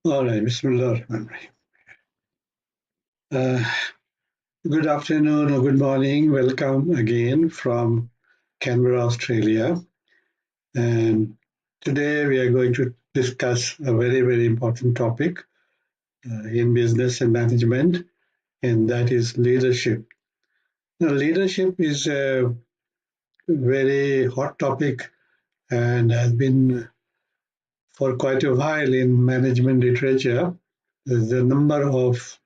All right, Bismillah. Uh, Good afternoon or good morning. Welcome again from Canberra, Australia. And today we are going to discuss a very, very important topic in business and management, and that is leadership. Now, leadership is a very hot topic and has been for quite a while in management literature. There's a number of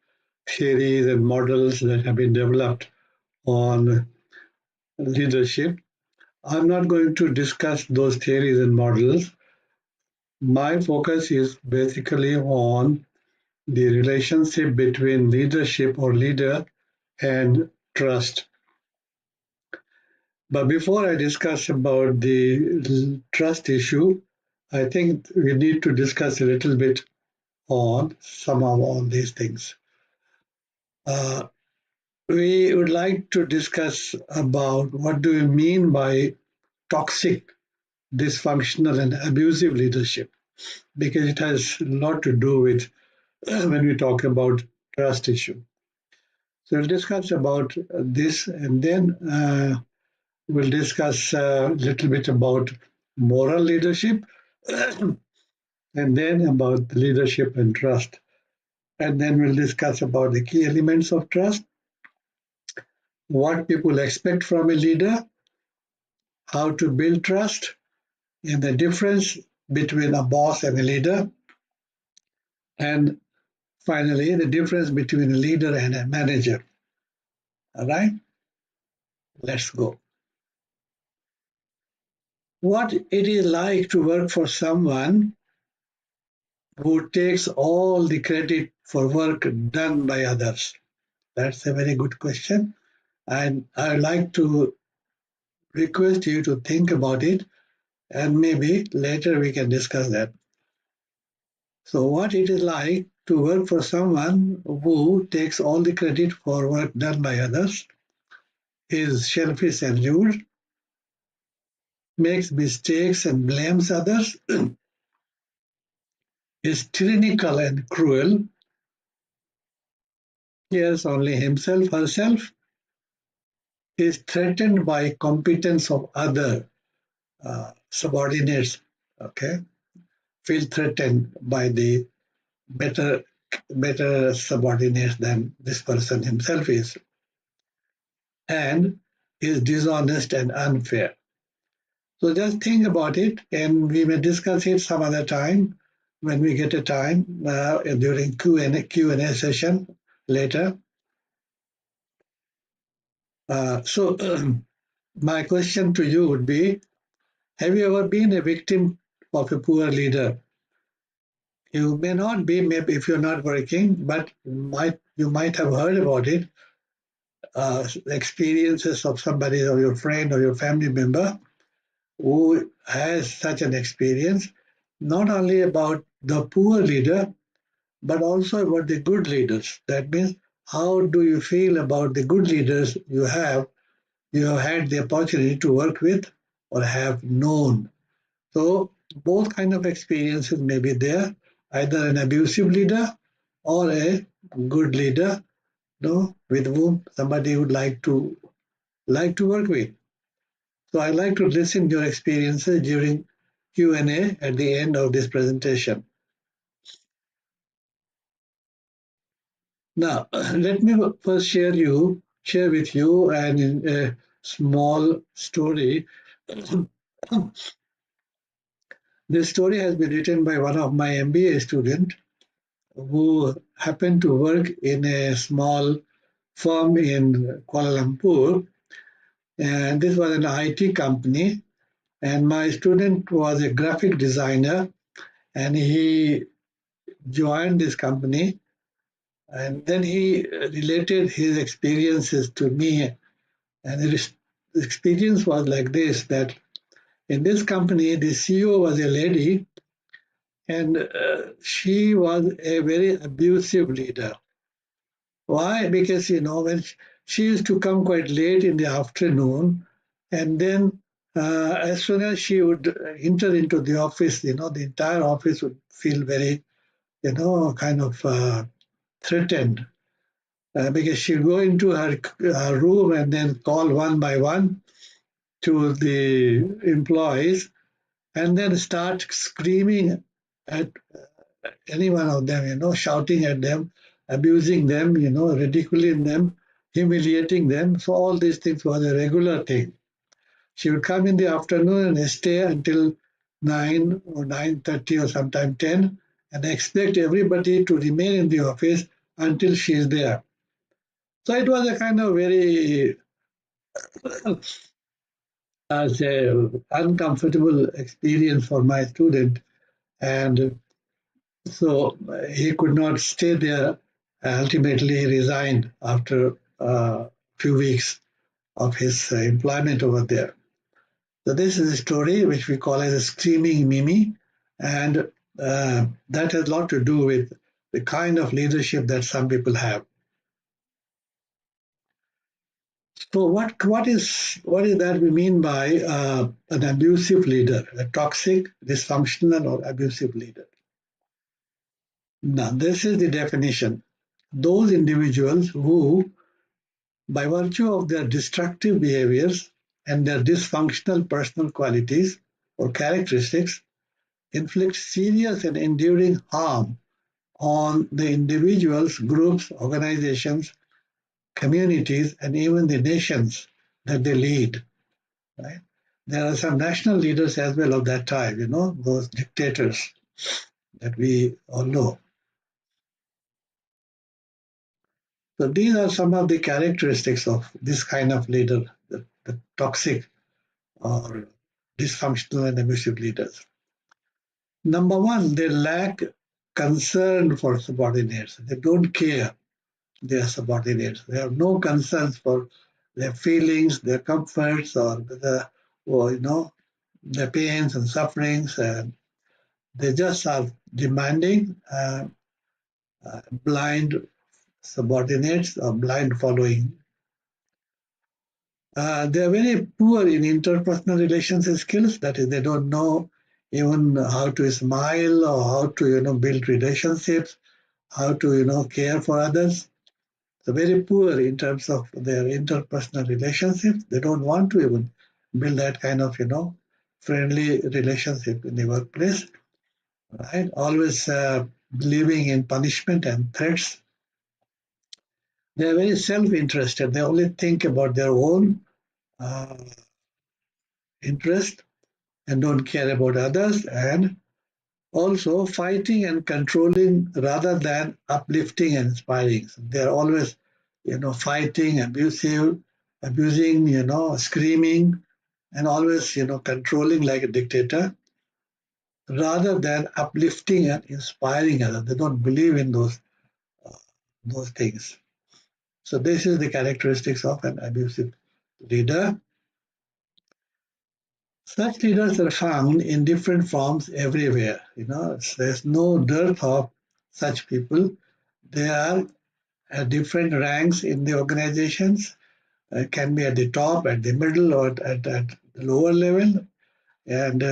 theories and models that have been developed on leadership. I'm not going to discuss those theories and models. My focus is basically on the relationship between leadership or leader and trust. But before I discuss about the trust issue, I think we need to discuss a little bit on some of all these things. Uh, we would like to discuss about what do we mean by toxic, dysfunctional, and abusive leadership, because it has a lot to do with when we talk about trust issue. So we'll discuss about this, and then we'll discuss a little bit about moral leadership, and then about leadership and trust. And then we'll discuss about the key elements of trust, what people expect from a leader, how to build trust, and the difference between a boss and a leader, and finally, the difference between a leader and a manager. All right, let's go. What it is like to work for someone who takes all the credit for work done by others? That's a very good question. And I'd like to request you to think about it, and maybe later we can discuss that. So, what it is like to work for someone who takes all the credit for work done by others, is selfish and rude, makes mistakes and blames others, is tyrannical and cruel, cares only himself, herself, is threatened by competence of other subordinates, okay, feel threatened by the better better subordinates than this person himself is, and is dishonest and unfair. So just think about it, and we may discuss it some other time when we get a time during Q&A session later. So my question to you would be, have you ever been a victim of a poor leader? You may not be, maybe if you're not working, but you might have heard about it, experiences of somebody or your friend or your family member who has such an experience, not only about the poor leader, but also about the good leaders. That means, how do you feel about the good leaders you have had the opportunity to work with or have known? So both kind of experiences may be there, either an abusive leader or a good leader, with whom somebody would like to work with. So I'd like to listen to your experiences during Q&A at the end of this presentation. Now, let me first share with you a small story. This story has been written by one of my MBA students who happened to work in a small firm in Kuala Lumpur, and this was an IT company. And my student was a graphic designer, and he joined this company. And then he related his experiences to me, and the experience was like this: that in this company, the CEO was a lady, and she was a very abusive leader. Why? Because, when she used to come quite late in the afternoon, and then as soon as she would enter into the office, the entire office would feel very, kind of threatened because she'll go into her room and then call one by one to the employees and then start screaming at any one of them, shouting at them, abusing them, ridiculing them, humiliating them. So all these things was a regular thing. She would come in the afternoon and stay until 9 or 9:30 or sometime 10 and expect everybody to remain in the office until she is there. So it was a kind of very as a uncomfortable experience for my student, and so he could not stay there. Ultimately, he resigned after a few weeks of his employment over there. So this is a story which we call as a screaming Mimi, and that has a lot to do with the kind of leadership that some people have. So what is that we mean by an abusive leader, a toxic, dysfunctional, or abusive leader? Now, this is the definition. Those individuals who, by virtue of their destructive behaviors and their dysfunctional personal qualities or characteristics, inflict serious and enduring harm on the individuals, groups, organizations, communities, and even the nations that they lead. Right? There are some national leaders as well of that time, those dictators that we all know. So these are some of the characteristics of this kind of leader, the toxic or dysfunctional and abusive leaders. Number one, they lack concern for subordinates. They don't care their subordinates. They have no concerns for their feelings, their comforts, or their pains and sufferings. And they just are demanding blind subordinates or blind following. They are very poor in interpersonal relations skills. That is, they don't know even how to smile or how to build relationships, how to care for others. So very poor in terms of their interpersonal relationships. They don't want to even build that kind of friendly relationship in the workplace. Right? Always believing in punishment and threats. They are very self-interested. They only think about their own uh, interest and don't care about others, and also fighting and controlling rather than uplifting and inspiring. So they're always, fighting, abusing, screaming, and always, controlling like a dictator rather than uplifting and inspiring others. They don't believe in those things. So this is the characteristics of an abusive leader. Such leaders are found in different forms everywhere. There's no dearth of such people. They are at different ranks in the organizations. Can be at the top, at the middle, or at the lower level, and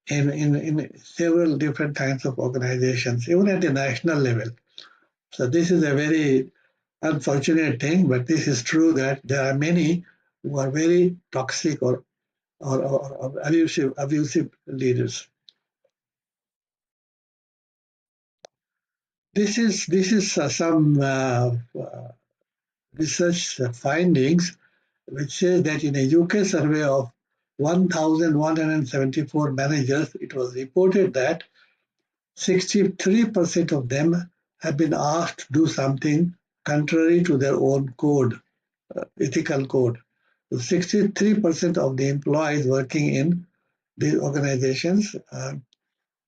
in several different kinds of organizations, even at the national level. So this is a very unfortunate thing, but this is true that there are many who are very toxic or abusive leaders. This is some research findings which says that in a UK survey of 1,174 managers, it was reported that 63% of them have been asked to do something contrary to their own code, ethical code. So 63% of the employees working in these organizations,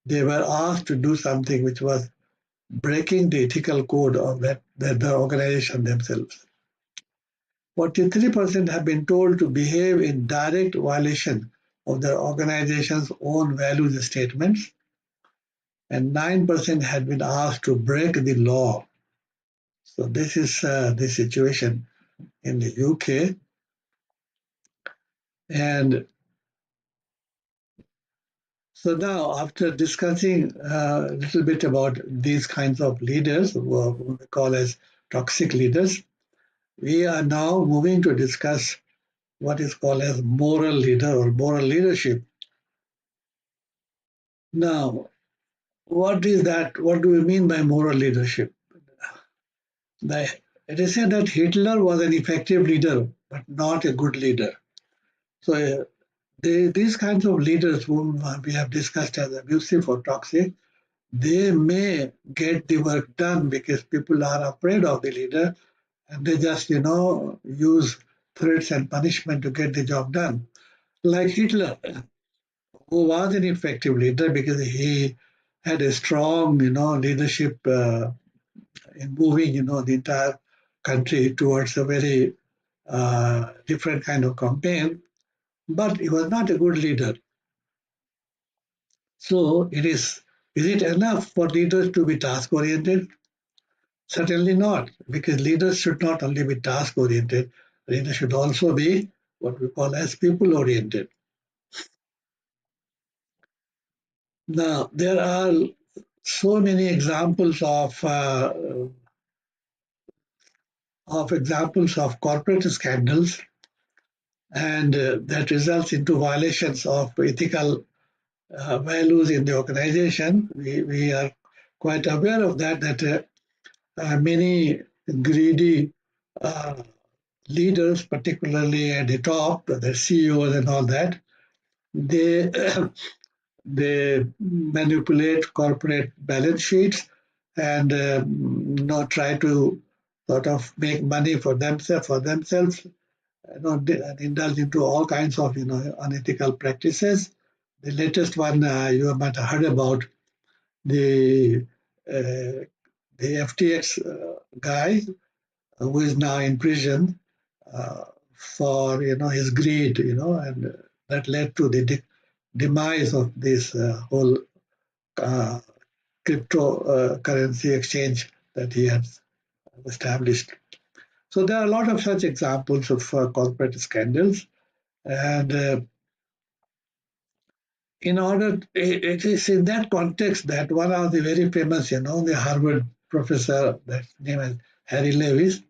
they were asked to do something which was breaking the ethical code of the organization themselves. 43% have been told to behave in direct violation of their organization's own values statements, and 9% had been asked to break the law. So this is the situation in the UK. And So now, after discussing a little bit about these kinds of leaders, who we call as toxic leaders, we are now moving to discuss what is called as moral leader or moral leadership. Now, what is that? What do we mean by moral leadership? The, it is said that Hitler was an effective leader, but not a good leader. So these kinds of leaders whom we have discussed as abusive or toxic, they may get the work done because people are afraid of the leader and they just, use threats and punishment to get the job done. Like Hitler, who was an effective leader because he had a strong, leadership in moving, the entire country towards a very different kind of campaign, but he was not a good leader. So is it enough for leaders to be task oriented? Certainly not, because leaders should not only be task oriented, leaders should also be what we call as people oriented. Now, there are so many examples of examples of corporate scandals, and that results into violations of ethical values in the organization. We are quite aware of that. Many greedy uh, leaders, particularly at the top, the CEOs and all that, they they manipulate corporate balance sheets and try to sort of make money for themselves, and indulge into all kinds of unethical practices. The latest one you might have heard about, the uh, the FTX guy who is now in prison uh, for his greed, and that led to the demise of this whole uh, cryptocurrency exchange that he had established. So there are a lot of such examples of corporate scandals, and it is in that context that one of the very famous, the Harvard professor, that name is Harry Lewis,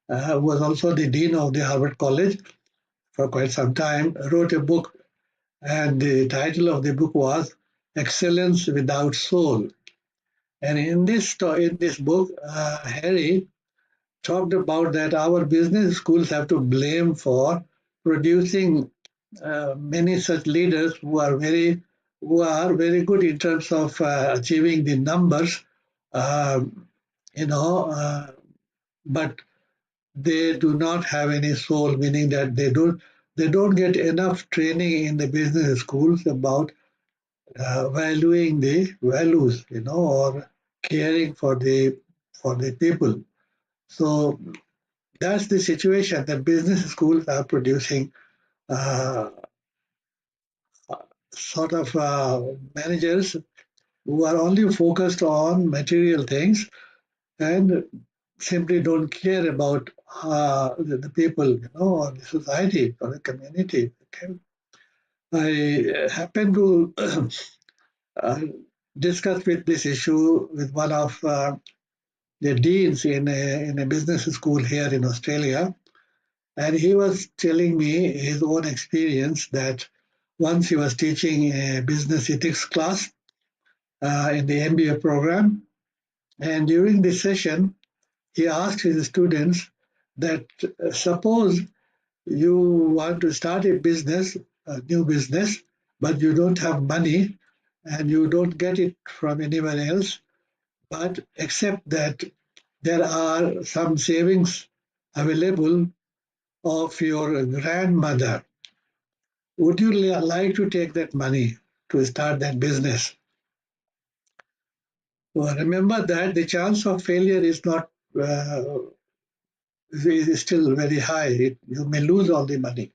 who was also the dean of the Harvard College for quite some time, wrote a book, and the title of the book was Excellence Without Soul. And in this book, Harry talked about that our business schools have to blame for producing many such leaders who are very good in terms of achieving the numbers, um, you know, but they do not have any soul, meaning that they don't get enough training in the business schools about valuing the values, or caring for the people. So that's the situation that business schools are producing uh, sort of managers who are only focused on material things and simply don't care about the people, or the society or the community. Okay? I happen to uh, discuss with this issue with one of the deans in a business school here in Australia, and he was telling me his own experience that once he was teaching a business ethics class in the MBA program, and during this session, he asked his students that suppose you want to start a new business, but you don't have money and you don't get it from anywhere else, but except that there are some savings available of your grandmother. Would you like to take that money to start that business? Well, remember that the chance of failure uh, is still very high. You may lose all the money.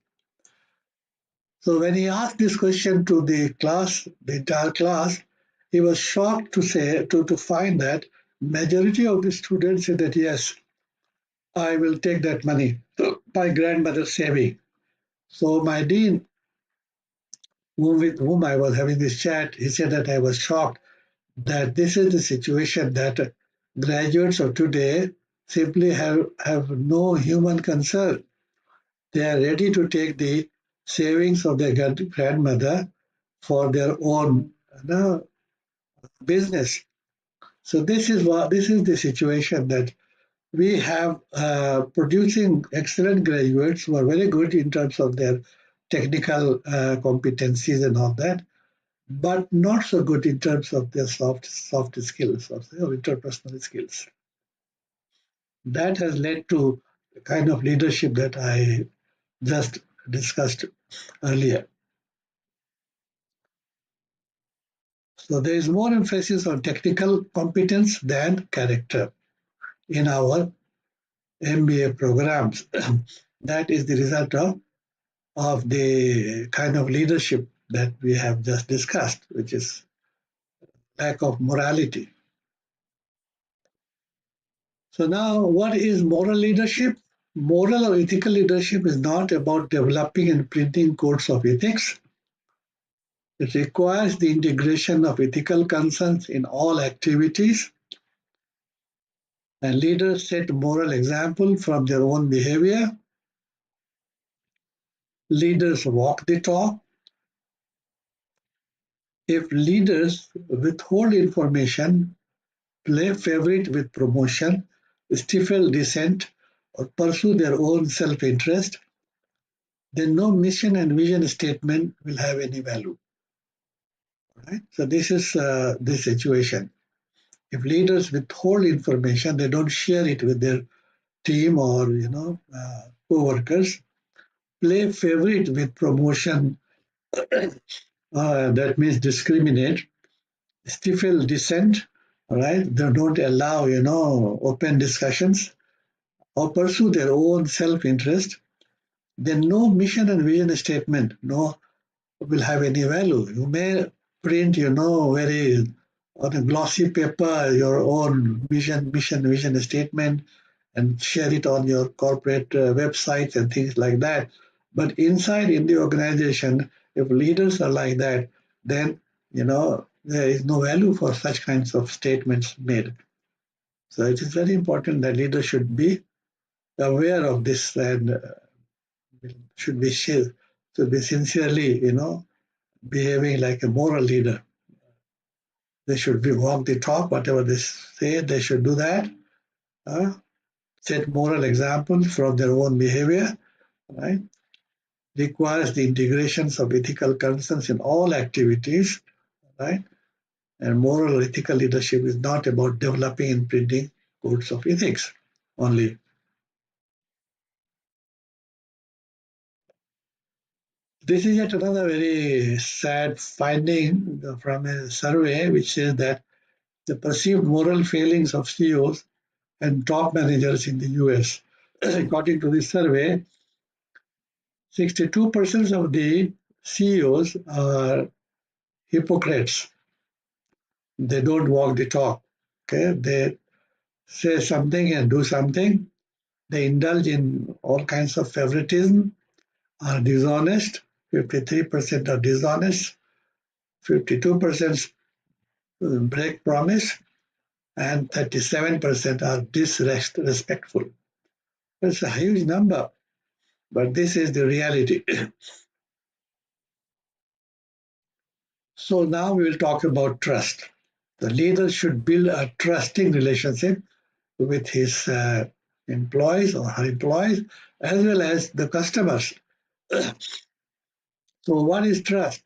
So when he asked this question to the class, the entire class, he was shocked to find that majority of the students said that yes, I will take that money, my grandmother's saving. So my dean with whom I was having this chat, he said that I was shocked that this is the situation that graduates of today simply have no human concern. They are ready to take the savings of their grandmother for their own business. So this is the situation that we have producing excellent graduates who are very good in terms of their technical competencies and all that, but not so good in terms of their soft skills or interpersonal skills. That has led to the kind of leadership that I just discussed earlier. So there is more emphasis on technical competence than character in our MBA programs. That is the result of the kind of leadership that we have just discussed, which is lack of morality. So now, what is moral leadership? Moral or ethical leadership is not about developing and printing codes of ethics. It requires the integration of ethical concerns in all activities, and leaders set moral example from their own behavior. Leaders walk the talk. If leaders withhold information, play favorite with promotion, stifle dissent, or pursue their own self-interest, then no mission and vision statement will have any value. Right? So this is the situation. If leaders withhold information, they don't share it with their team or co-workers. Play favorite with promotion, that means discriminate. Stifle dissent, all right? They don't allow open discussions or pursue their own self-interest. Then no mission and vision statement will have any value. You may print, very on a glossy paper your own vision statement and share it on your corporate websites and things like that. But inside in the organization, if leaders are like that, then there is no value for such kinds of statements made. So it is very important that leaders should be aware of this and should be sincerely, behaving like a moral leader. They should be walk the talk, whatever they say, they should do that. Set moral examples from their own behavior, right? Requires the integrations of ethical concerns in all activities, right? And moral or ethical leadership is not about developing and printing codes of ethics only. This is yet another very sad finding from a survey which says that the perceived moral failings of CEOs and top managers in the US. According to this survey, 62% of the CEOs are hypocrites. They don't walk the talk. Okay, they say something and do something. They indulge in all kinds of favoritism, are dishonest. 53% are dishonest. 52% break promise, and 37% are disrespectful. It's a huge number, but this is the reality. So now we will talk about trust. The leader should build a trusting relationship with his employees or her employees as well as the customers. So what is trust?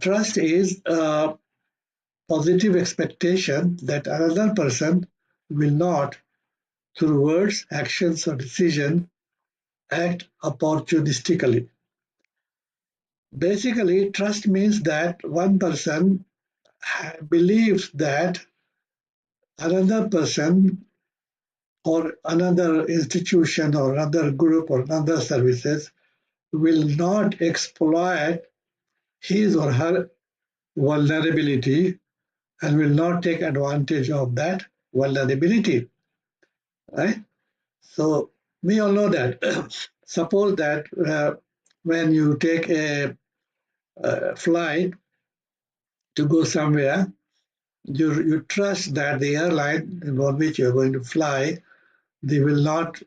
Trust is a positive expectation that another person will not, through words, actions, or decision, act opportunistically. Basically, trust means that one person believes that another person or another institution or another group or another services will not exploit his or her vulnerability and will not take advantage of that vulnerability, right? So we all know that. Suppose that when you take a flight to go somewhere, you trust that the airline on which you're going to fly, they will not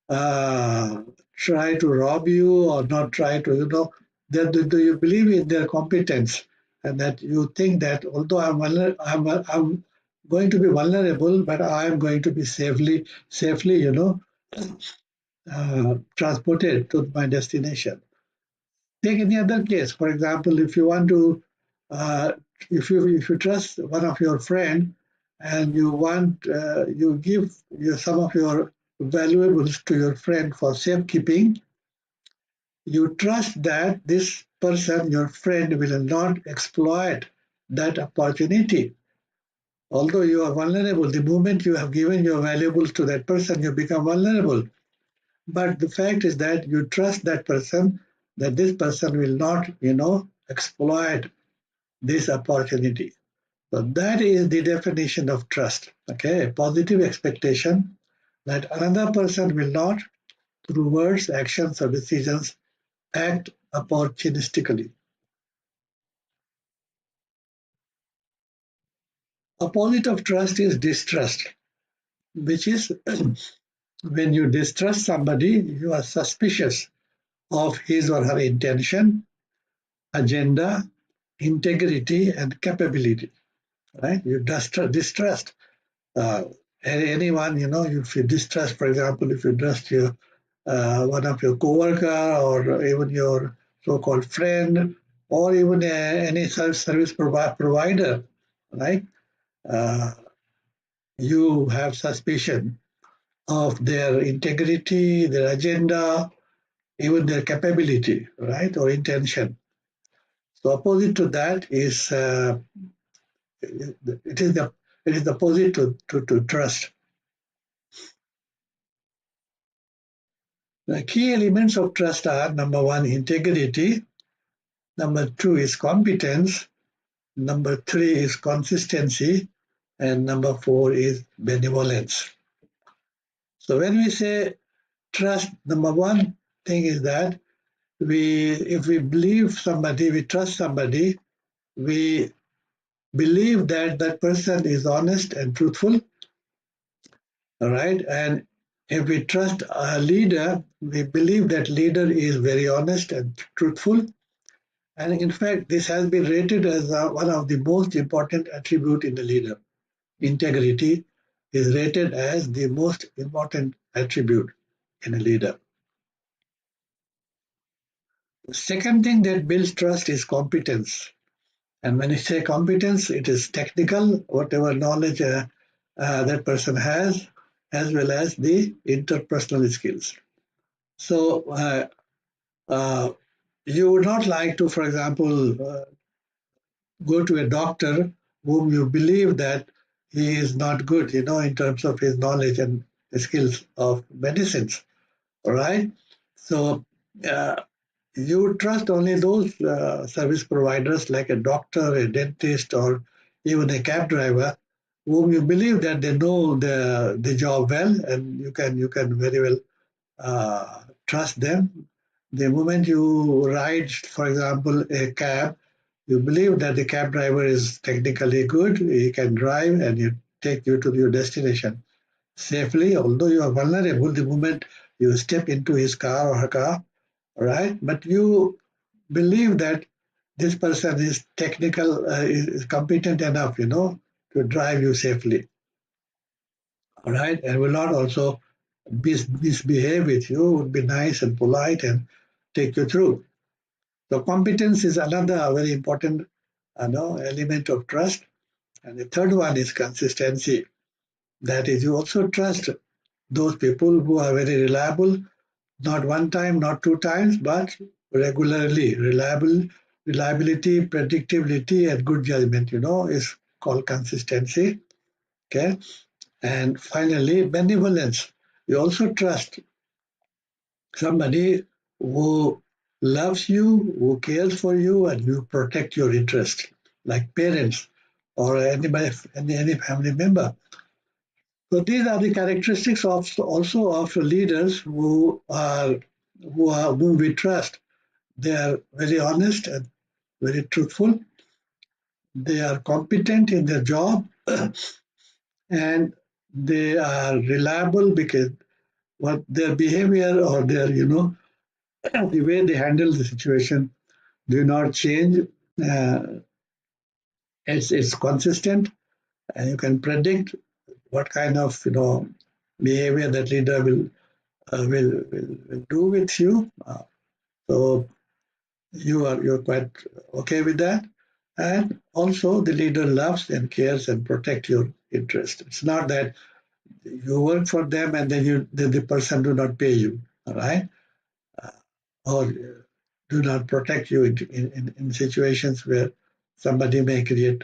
uh, try to rob you or not try to, that do you believe in their competence, and that you think that although I'm going to be vulnerable, but I'm going to be safely, transported to my destination. Take any other case. For example, if you want to, uh, if you trust one of your friend and you give some of your valuables to your friend for safekeeping, you trust that this person, your friend, will not exploit that opportunity. Although you are vulnerable, the moment you have given your valuables to that person, you become vulnerable. But the fact is that you trust that person, that this person will not, exploit this opportunity. So that is the definition of trust. Okay, a positive expectation that another person will not, through words, actions, or decisions, act opportunistically. Opposite of trust is distrust, which is when you distrust somebody, you are suspicious of his or her intention, agenda, integrity, and capability. Right? You distrust anyone. If you distrust, for example, if you trust one of your coworker or even your so-called friend, or even any service provider, right? Uh, you have suspicion of their integrity, their agenda, even their capability, right, or intention. So opposite to that is it is the opposite to trust. The key elements of trust are: number one, integrity; number two is competence; number three is consistency; and number four is benevolence. So when we say trust, number one thing is that if we believe somebody, we trust somebody, we believe that that person is honest and truthful, all right? And if we trust a leader, we believe that leader is very honest and truthful. And in fact, this has been rated as one of the most important attribute in a leader. Integrity is rated as the most important attribute in a leader. The second thing that builds trust is competence. And when you say competence, it is technical, whatever knowledge that person has, as well as the interpersonal skills. So uh, you would not like to, for example, go to a doctor whom you believe that he is not good, in terms of his knowledge and skills of medicines. All right. So uh, you trust only those service providers like a doctor, a dentist, or even a cab driver, whom you believe that they know the job well, and you can very well trust them. The moment you ride, for example, a cab, you believe that the cab driver is technically good, he can drive, and you take you to your destination safely, although you are vulnerable the moment you step into his car or her car, right? But you believe that this person is technical, is competent enough, to drive you safely, all right, and will not also misbehave with you, would be nice and polite and take you through. So competence is another very important, element of trust. And the third one is consistency. That is, you also trust those people who are very reliable, not one time, not two times, but regularly. Reliability, predictability, and good judgment, is called consistency. Okay. And finally, benevolence. You also trust somebody who loves you, who cares for you, and you protect your interest, like parents or anybody, any family member. So these are the characteristics of also of leaders whom we trust. They are very honest and very truthful, they are competent in their job, and they are reliable because what their behavior or their, the way they handle the situation do not change. Uh, it's consistent, and you can predict what kind of behavior that leader will do with you. So you're quite okay with that, and also the leader loves and cares and protect your interest. It's not that you work for them and then the person do not pay you, all right, or do not protect you in situations where somebody may create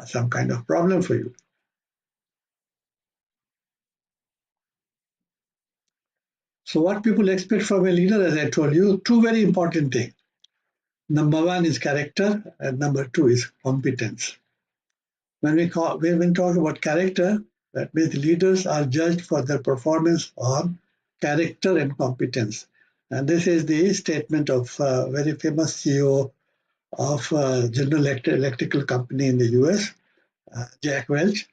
some kind of problem for you. So what people expect from a leader, as I told you, two very important things. Number one is character, and number two is competence. When we talk about character, that means leaders are judged for their performance on character and competence. And this is the statement of a very famous CEO of General Electrical Company in the US, Jack Welch.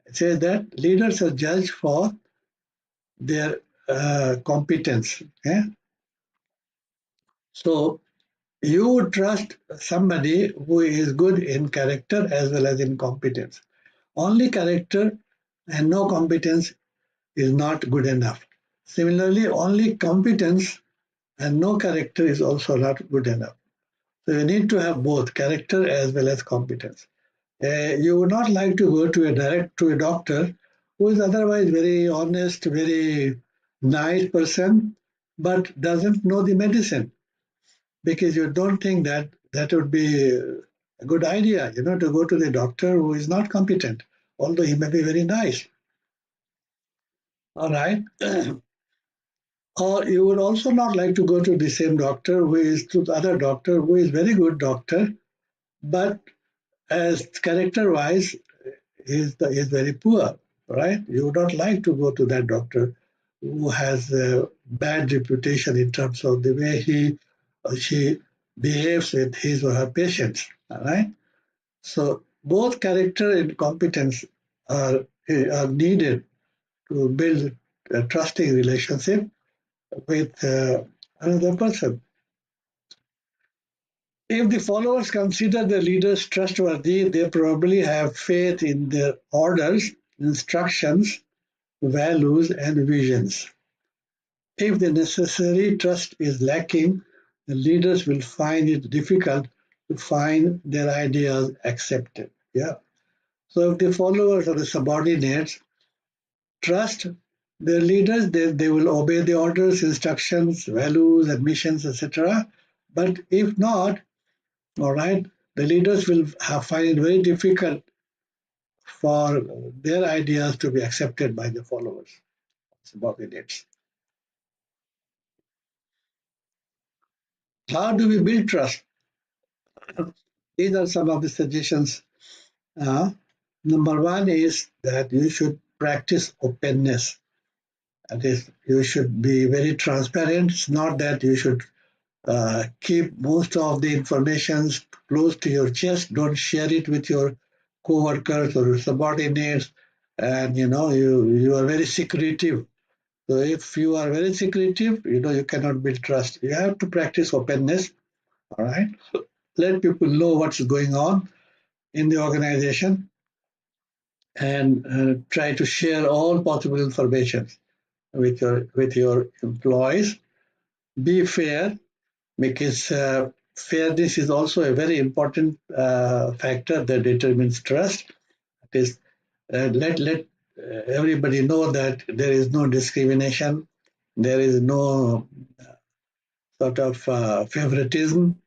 It says that leaders are judged for their competence. Okay? So you would trust somebody who is good in character as well as in competence. Only character and no competence is not good enough. Similarly, only competence and no character is also not good enough. So you need to have both character as well as competence. You would not like to go to a doctor who is otherwise very honest, very nice person, but doesn't know the medicine, because you don't think that that would be a good idea, to go to the doctor who is not competent, although he may be very nice. All right. Or you would also not like to go to the same doctor who is to the other doctor who is very good doctor, but as character wise is very poor, right? You would not like to go to that doctor who has a bad reputation in terms of the way he or she behaves with his or her patients, all right? So both character and competence are needed to build a trusting relationship with another person. If the followers consider the leaders trustworthy, they probably have faith in their orders, instructions, values, and visions. If the necessary trust is lacking, the leaders will find it difficult to find their ideas accepted. Yeah. So if the followers or the subordinates trust their leaders, they will obey the orders, instructions, values, and missions, etc. But if not, all right, the leaders will find it very difficult for their ideas to be accepted by the followers, subordinates. How do we build trust? These are some of the suggestions. Uh, Number one is that you should practice openness. That is, you should be very transparent. It's not that you should keep most of the information close to your chest. Don't share it with your co-workers or subordinates. And you are very secretive. So if you are very secretive, you cannot build trust. You have to practice openness. All right. Let people know what's going on in the organization, and try to share all possible information with your employees. Be fair, because fairness is also a very important factor that determines trust. It is let everybody know that there is no discrimination, there is no sort of favoritism,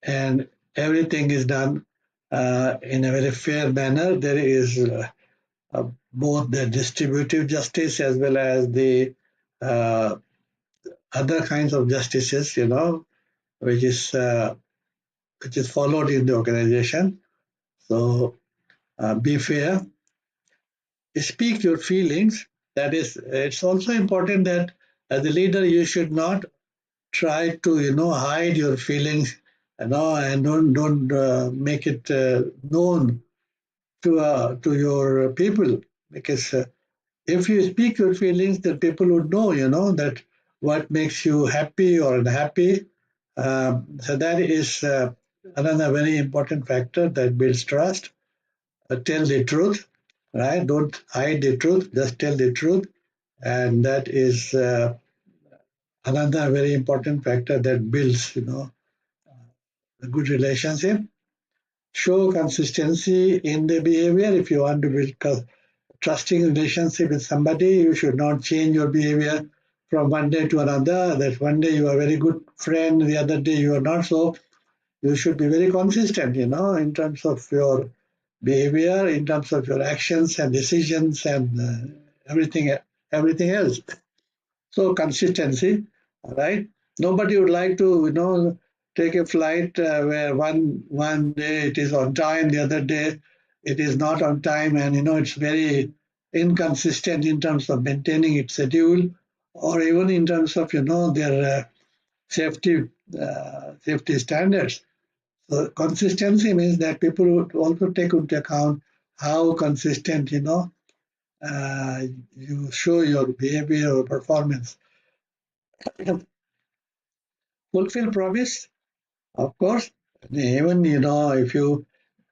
and everything is done in a very fair manner. There is both the distributive justice as well as the uh, other kinds of justices, which is uh, which is followed in the organization. So be fair, speak your feelings. That is, it's also important that as a leader you should not try to hide your feelings and don't make it known to your people, because if you speak your feelings, that people would know, that what makes you happy or unhappy. So that is another very important factor that builds trust. Tell the truth, right? Don't hide the truth, just tell the truth. And that is another very important factor that builds, a good relationship. Show consistency in the behavior. If you want to build trusting relationship with somebody, you should not change your behavior from one day to another. That one day you are a very good friend, the other day you are not so. You should be very consistent, in terms of your behavior, in terms of your actions and decisions and everything else. So consistency, all right? Nobody would like to, take a flight where one day it is on time, the other day it is not on time, and it's very inconsistent in terms of maintaining its schedule, or even in terms of their safety safety standards. So consistency means that people would also take into account how consistent uh, you show your behavior or performance. Fulfill promise, of course. Even if you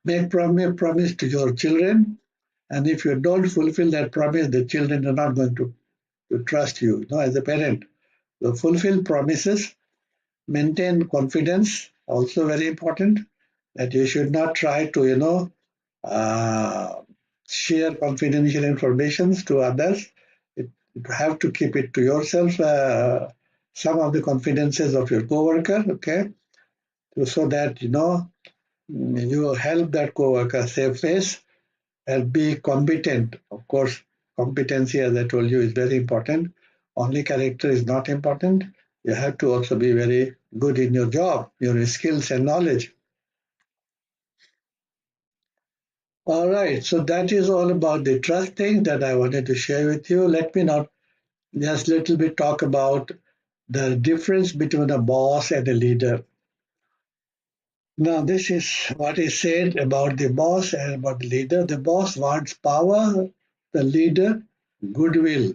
make promise to your children, and if you don't fulfill that promise, the children are not going to trust you, as a parent. So fulfill promises, maintain confidence, also very important. That you should not try to uh, share confidential information to others. You have to keep it to yourself. Some of the confidences of your coworker, okay, so that you help that coworker save face and be competent. Of course, competency, as I told you, is very important. Only character is not important. You have to also be very good in your job, your skills and knowledge. All right, so that is all about the trust thing that I wanted to share with you. Let me now just a little bit talk about the difference between a boss and a leader. Now, this is what is said about the boss and about the leader. The boss wants power, the leader, goodwill.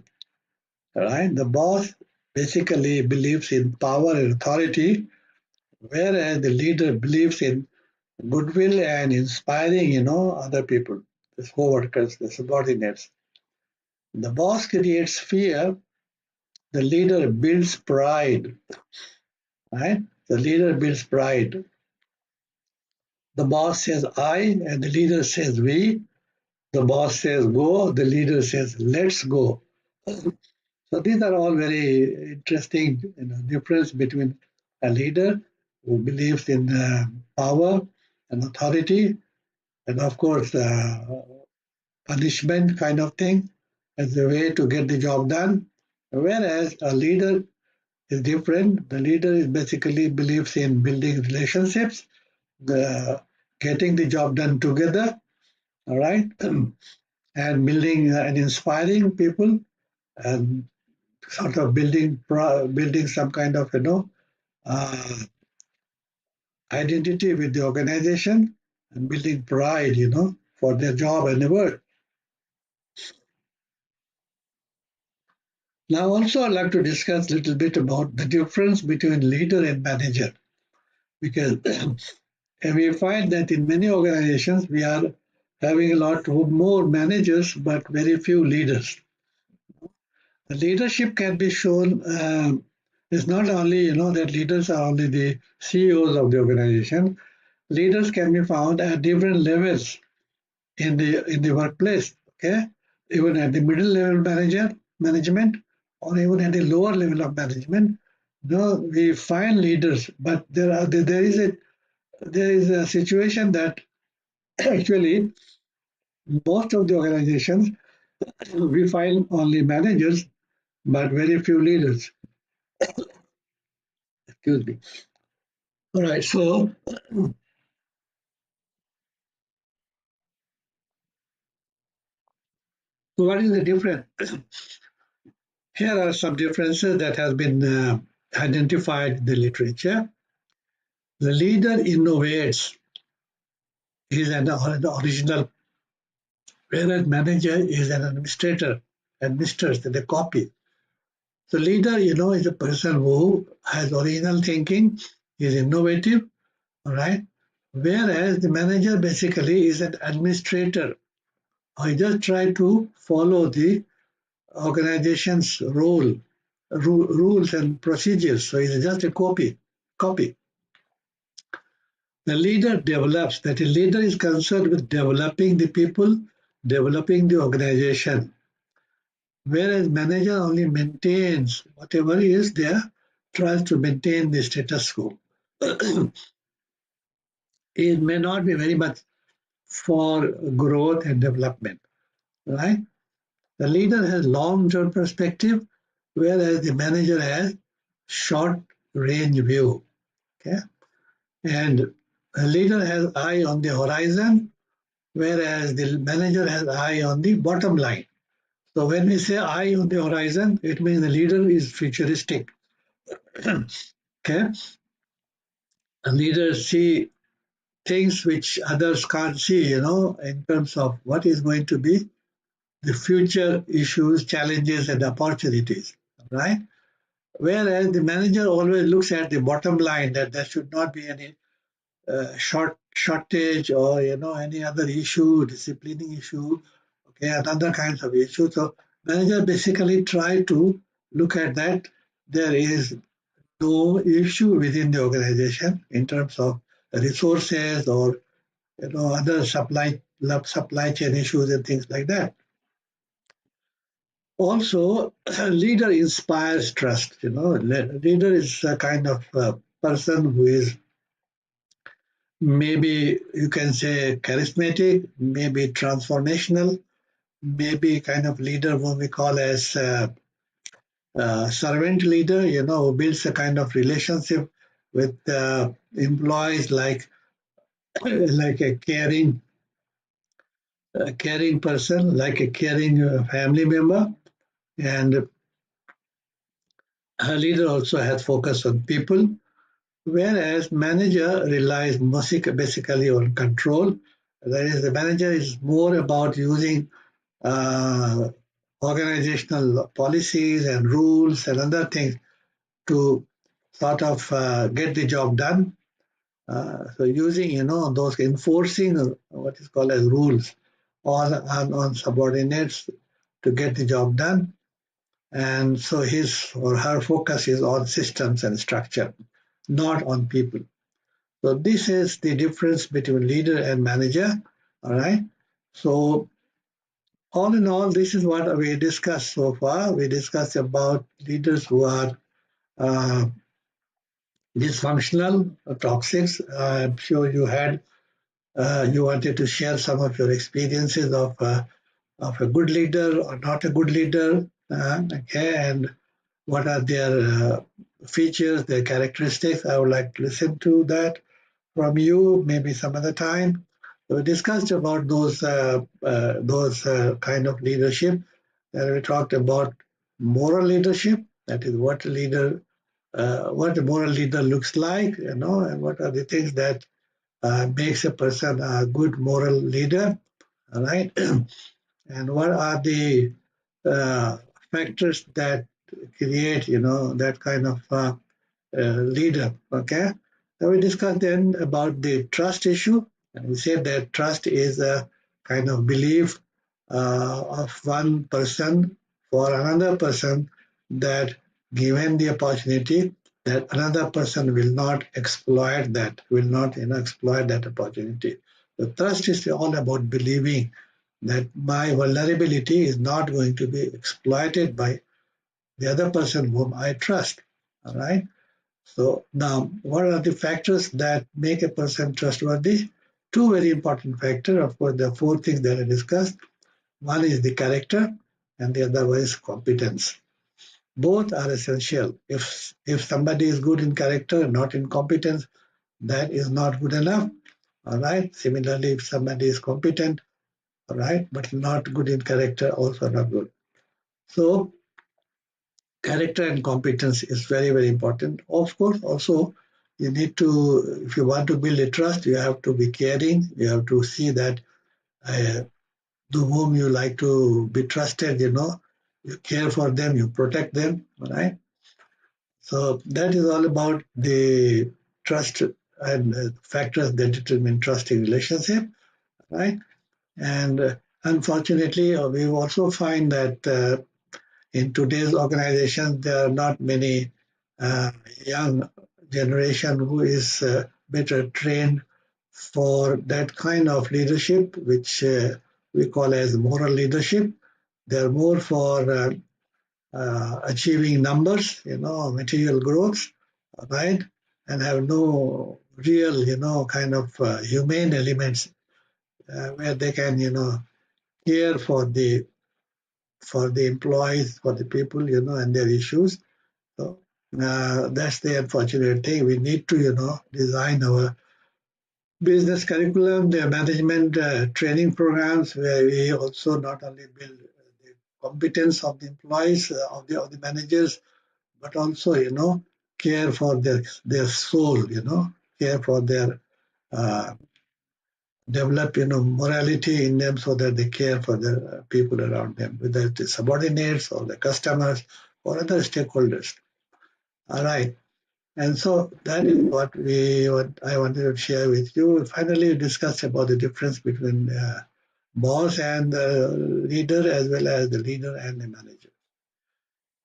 Right? The boss basically believes in power and authority, whereas the leader believes in goodwill and inspiring, other people, the co-workers, the subordinates. The boss creates fear, the leader builds pride, right? The leader builds pride. The boss says I, and the leader says we. The boss says go, the leader says let's go. So these are all very interesting difference between a leader who believes in power and authority, and of course punishment kind of thing as a way to get the job done. Whereas a leader is different. The leader is basically believes in building relationships, the getting the job done together, all right, and building and inspiring people, and sort of building some kind of uh, identity with the organization, and building pride for their job and their work. Now also I'd like to discuss a little bit about the difference between leader and manager, because we find that in many organizations we are having a lot more managers but very few leaders. The leadership can be shown. It's not only that leaders are only the CEOs of the organization. Leaders can be found at different levels in the workplace. Okay, even at the middle level management, or even at the lower level of management. We find leaders, but there is a situation that actually most of the organizations we find only managers but very few leaders. Excuse me. All right. So what is the difference? Here are some differences that have been identified in the literature. The leader innovates, is an original, whereas manager is an administrator, administers the copy. So leader, is a person who has original thinking, is innovative, all right? Whereas the manager basically is an administrator. I just try to follow the organization's rules and procedures. So it's just a copy. The leader develops, that a leader is concerned with developing the people, developing the organization. Whereas manager only maintains whatever is there, tries to maintain the status quo. It may not be very much for growth and development, right? The leader has long-term perspective, whereas the manager has short-range view. Okay, and the leader has eye on the horizon, whereas the manager has eye on the bottom line. So when we say eye on the horizon, it means the leader is futuristic. Okay, a leader see things which others can't see, in terms of what is going to be the future issues, challenges, and opportunities, right? Whereas the manager always looks at the bottom line, that there should not be any shortage or any other issue, disciplining issue, okay, and other kinds of issues. So manager basically try to look at that there is no issue within the organization in terms of resources or other supply chain issues and things like that. Also, leader inspires trust. Leader is a kind of person who is, maybe you can say, charismatic, maybe transformational, maybe kind of leader what we call as servant leader, who builds a kind of relationship with employees, like like a caring person, like a caring family member. And a leader also has focus on people, whereas manager relies basically on control. That is, the manager is more about using uh, organizational policies and rules and other things to sort of get the job done. So using, those enforcing what is called as rules on subordinates to get the job done. And so his or her focus is on systems and structure, not on people. So this is the difference between leader and manager. All right. So all in all, this is what we discussed so far. We discussed about leaders who are uh, dysfunctional, toxic. I'm sure you wanted to share some of your experiences of a good leader or not a good leader. Okay, and what are their features, their characteristics. I would like to listen to that from you maybe some other time. We discussed about those kind of leadership, and we talked about moral leadership. That is what a moral leader looks like, and what are the things that makes a person a good moral leader. All right, and what are the uh, factors that create, that kind of leader. Okay. Now we discussed then about the trust issue, and we said that trust is a kind of belief of one person for another person, that given the opportunity, that another person will not exploit that, will not exploit that opportunity. The trust is all about believing that my vulnerability is not going to be exploited by the other person whom I trust. All right. So now, what are the factors that make a person trustworthy? Two very important factors. Of course, there are four things that I discussed. One is the character, and the other one is competence. Both are essential. If somebody is good in character, not in competence, that is not good enough. All right. Similarly, if somebody is competent, all right, but not good in character, also not good. So character and competence is very, very important. Of course, also you need to, if you want to build a trust, you have to be caring. You have to see that uh, to whom you like to be trusted, you care for them, you protect them, right? So that is all about the trust and factors that determine trust in relationship, right? And unfortunately, we also find that in today's organization, there are not many uh, young generation who is better trained for that kind of leadership, which we call as moral leadership. They're more for achieving numbers, material growth, right? And have no real, kind of humane elements where they can, care for the employees, for the people, and their issues. So that's the unfortunate thing. We need to, design our business curriculum, the management training programs, where we also not only build the competence of the employees, of the managers, but also, care for their soul, care for their uh, develop, morality in them so that they care for the people around them, whether it is subordinates or the customers or other stakeholders. All right. And so that is what I wanted to share with you. Finally, we discussed about the difference between boss and the leader, as well as the leader and the manager.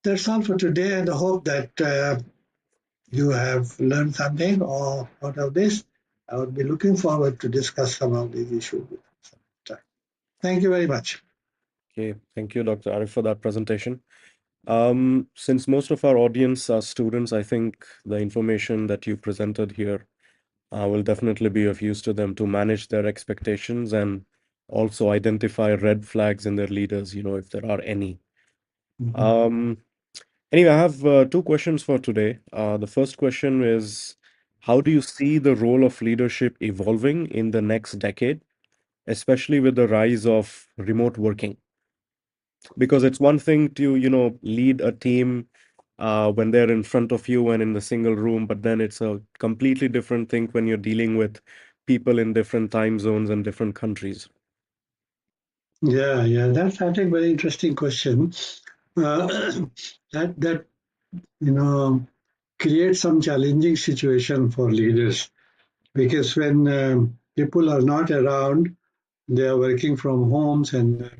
That's all for today, and I hope that you have learned something or out of this. I would be looking forward to discuss some of these issues with you sometime. Thank you very much. Okay, thank you, Dr. Arif, for that presentation. Since most of our audience are students, I think the information that you presented here will definitely be of use to them to manage their expectations and also identify red flags in their leaders, if there are any. Mhm. Um, anyway, I have two questions for today. The first question is, how do you see the role of leadership evolving in the next decade, especially with the rise of remote working? Because it's one thing to lead a team when they're in front of you and in the single room, but then it's a completely different thing when you're dealing with people in different time zones and different countries. Yeah, that's I think very interesting question. Uh, that creates some challenging situation for leaders because when people are not around, they are working from homes, and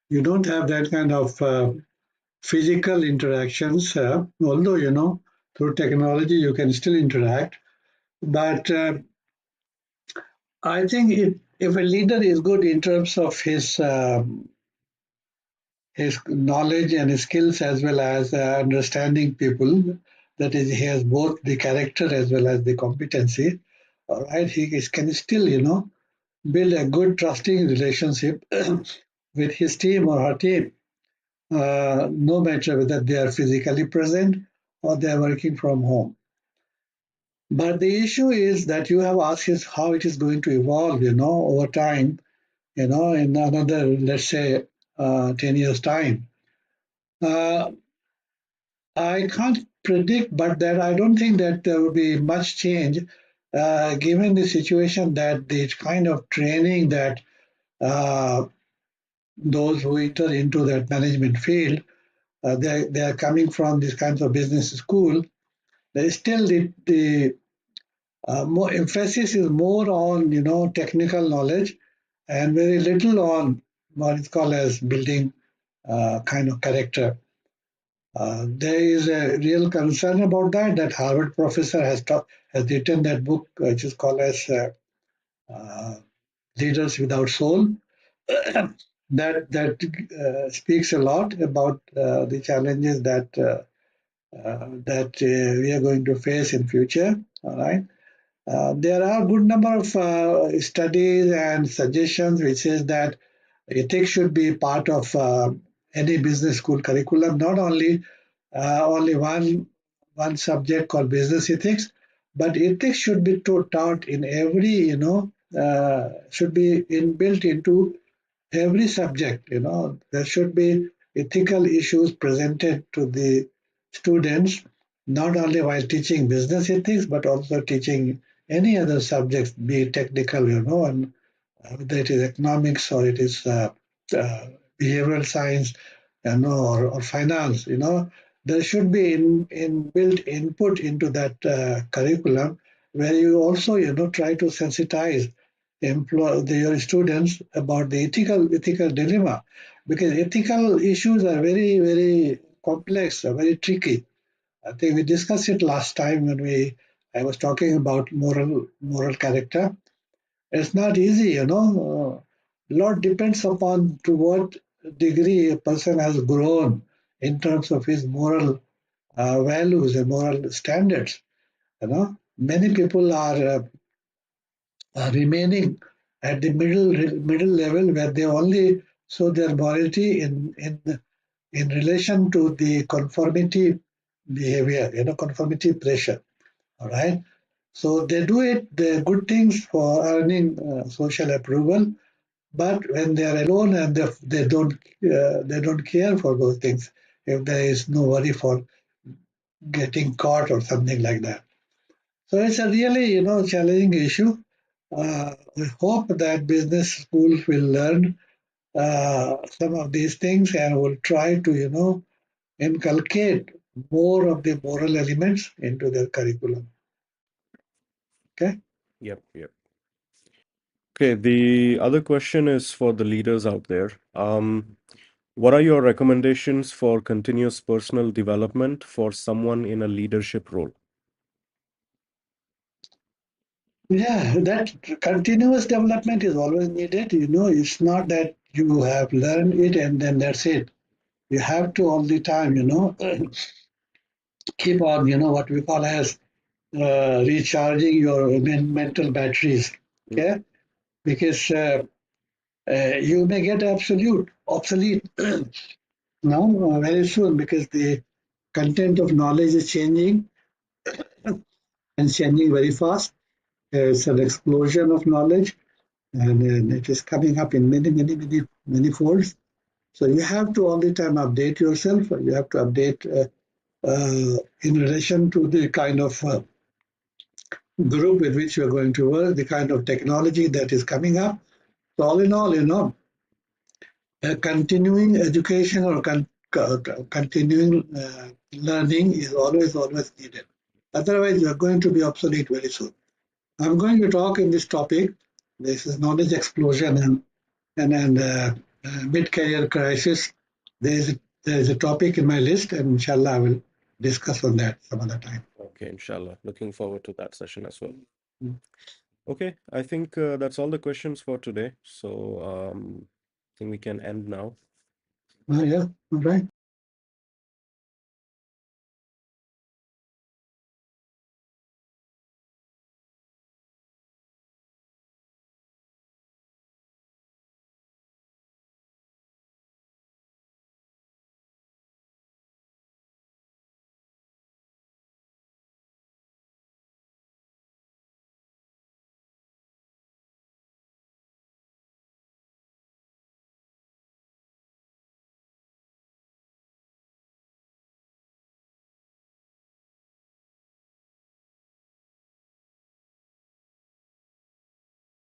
you don't have that kind of physical interactions. Although through technology you can still interact, but I think if a leader is good in terms of his knowledge and his skills as well as understanding people. That is, he has both the character as well as the competency. All right, can still, build a good trusting relationship with his team or her team, no matter whether they are physically present or they are working from home. But the issue is that you have asked is how it is going to evolve, over time, in another, let's say, 10 years' time. Uh, I can't predict, but that I don't think that there will be much change, given the situation that the kind of training that uh, those who enter into that management field, they are coming from these kinds of business school. There is still the more emphasis is more on technical knowledge and very little on what is called as building kind of character. There is a real concern about that Harvard professor has written that book, which is called as uh, Leaders Without Soul. That speaks a lot about the challenges that we are going to face in future. All right. There are a good number of studies and suggestions which says that ethics should be part of any business school curriculum, not only one subject called business ethics, but ethics should be taught in every, should be built into every subject. There should be ethical issues presented to the students not only while teaching business ethics, but also teaching any other subjects, be it technical, and whether it is economics or it is behavioral science, or finance, there should be built input into that curriculum where you also, try to sensitize your students about the ethical dilemma, because ethical issues are very, very complex, very tricky. I think we discussed it last time when I was talking about moral character. It's not easy, A lot depends upon to what degree a person has grown in terms of his moral values and moral standards. Many people are remaining at the middle level where they only show their morality in relation to the conformity behavior, conformity pressure. All right. So they do it, the good things for earning social approval, but when they are alone and they don't care for those things, if there is no worry for getting caught or something like that. So it's a really, challenging issue. We hope that business schools will learn some of these things and will try to, inculcate more of the moral elements into their curriculum. Okay. Yep, yep. Okay, the other question is for the leaders out there. What are your recommendations for continuous personal development for someone in a leadership role? Yeah, that continuous development is always needed. It's not that you have learned it and then that's it. You have to all the time, keep on, what we call as recharging your mental batteries. Mm. Okay, because you may get obsolete now very soon because the content of knowledge is changing and changing very fast. There's an explosion of knowledge, and it is coming up in many, many, many, many folds. So you have to all the time update yourself. You have to update in relation to the kind of group with which you're going to work, the kind of technology that is coming up. So all in all, continuing education or continuing learning is always needed. Otherwise, you're going to be obsolete very soon. I'm going to talk in this topic. This is knowledge explosion and mid-career crisis. There is there is a topic in my list, and inshallah, I will discuss on that some other time. Okay, inshallah. Looking forward to that session as well. Mm. Okay, I think that's all the questions for today. So I think we can end now. Yeah, all right.